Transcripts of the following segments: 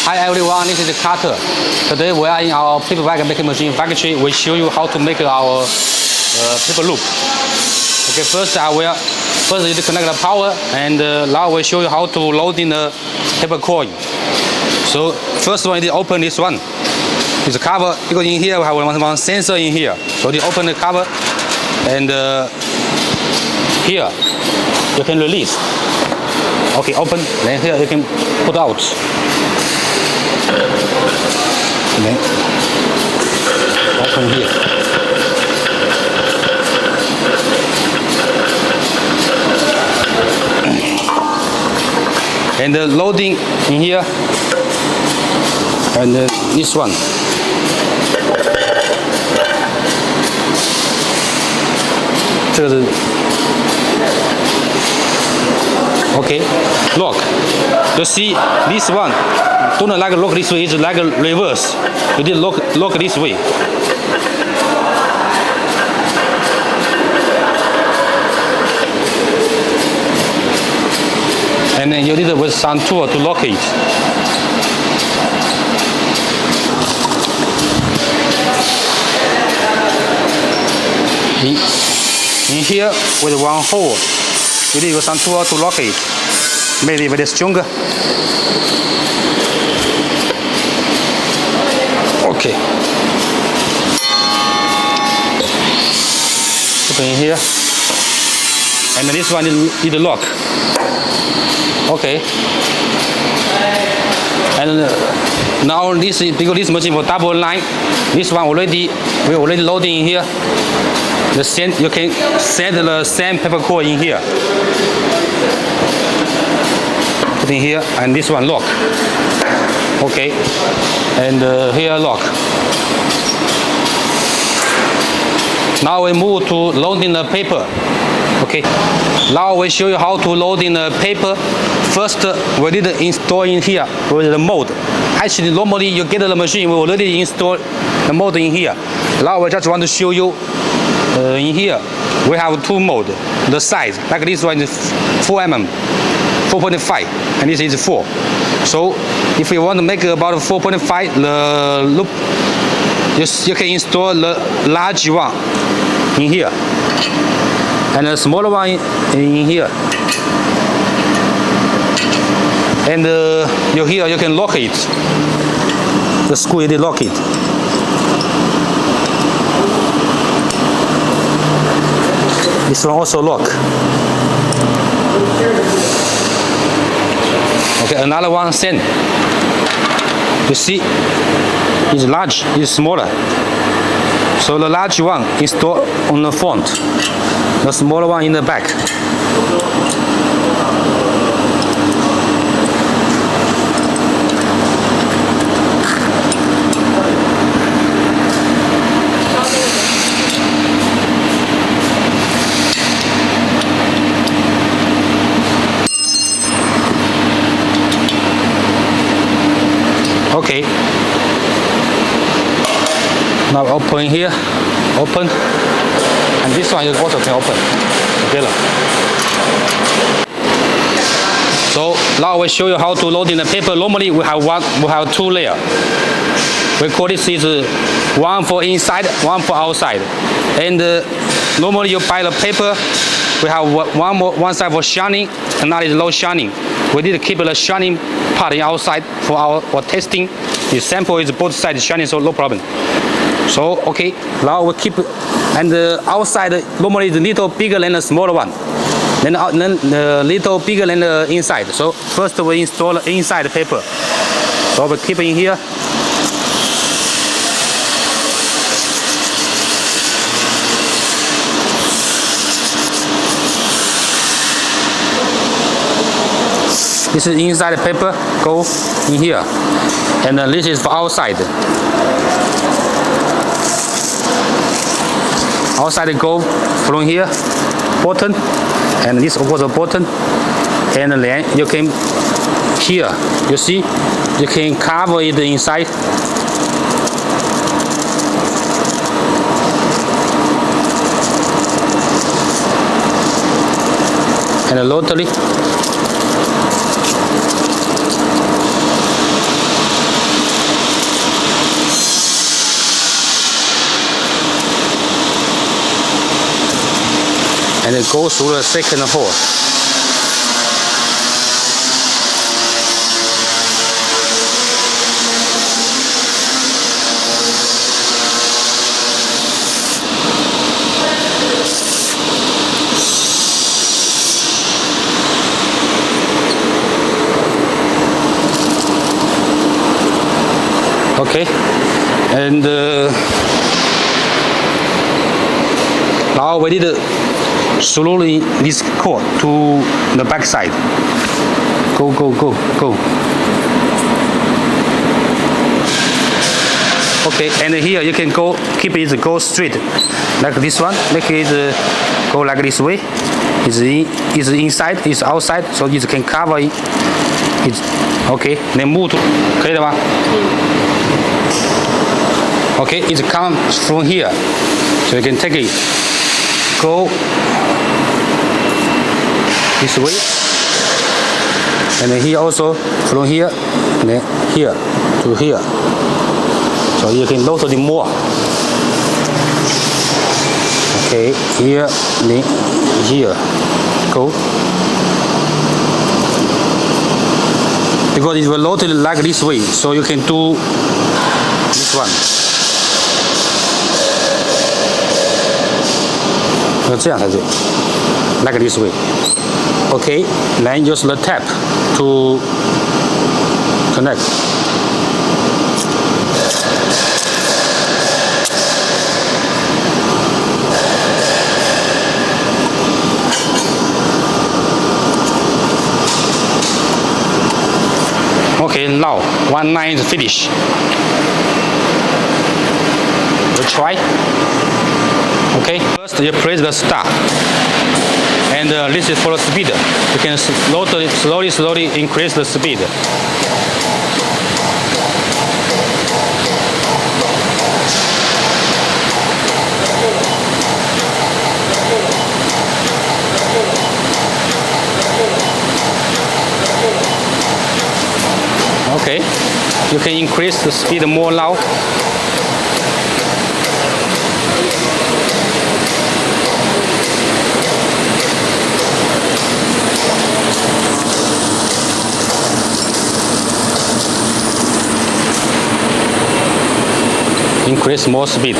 Hi everyone, this is the Carter. Today we are in our paper bag making machine factory. We show you how to make our paper loop. Okay, first you need to connect the power, and now we show you how to load in the paper coin. So first one, you need to open this one. It's a cover, because in here we have one sensor in here. So you open the cover, and here you can release. Okay, open, then here you can put out. And then open here. And the loading in here, and this one. Okay, lock. You see this one, don't like lock this way, it's like a reverse. You did lock this way. And then you need it with some tool to lock it. In here with one hole, you need some tool to lock it. Maybe very stronger. Okay. Put in here. And this one need a lock. Okay. And now this is because this machine for double line. This one we already loading in here. You can set the same paper core in here. Put in here, and this one lock. Okay. And here lock. Now we move to loading the paper. Okay. Now we show you how to load in the paper. First, we need to install in here with the mold. Actually, normally you get the machine, we already install the mold in here. Now we just want to show you in here. We have two mold. The size, like this one is 4 mm, 4.5, and this is 4. So if you want to make about 4.5, the loop, you can install the large one in here. And a smaller one in here. And here you can lock it. The screw, you lock it. This one also lock. Okay, another one same. You see, it's large, it's smaller. So the large one installed on the front. The smaller one in the back. Okay. Now open here. Open. And this one you also can open together. So now we show you how to load in the paper. Normally we have two layers. We call this is one for inside, one for outside. And normally you buy the paper, we have one side for shining, another is low shining. We need to keep the shining part outside for testing. The sample is both sides shining, so no problem. So okay, now we keep, and the outside normally is a little bigger than the smaller one. Then the little bigger than the inside. So first we install the inside paper. So we keep in here. This is inside the paper, go in here. And this is for outside. Outside go from here, button, and this also button. And then you can, here, you see, you can cover it inside. And the rotary. and go through the second hole. Okay, and now we did slowly this cord to the back side. Go, go, go, go. Okay, and here you can go, keep it go straight, like this one. Make it go like this way. It's inside, it's outside, so you can cover it. It's okay. Then move to, 可以了吗？Okay, it comes from here, so you can take it. Go this way, and then here also from here, and then here to here. So you can load it more. Okay, here, then here, go. Because it will load it like this way, so you can do this one. 这样才对 ，like this way. Okay, then use the tap to connect. Okay, now one line is finished. We'll try. Okay, first you press the start, and this is for the speed. You can slowly increase the speed. Okay, you can increase the speed more now. Increase more speed.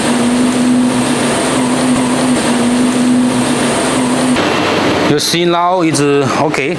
You see now it's okay.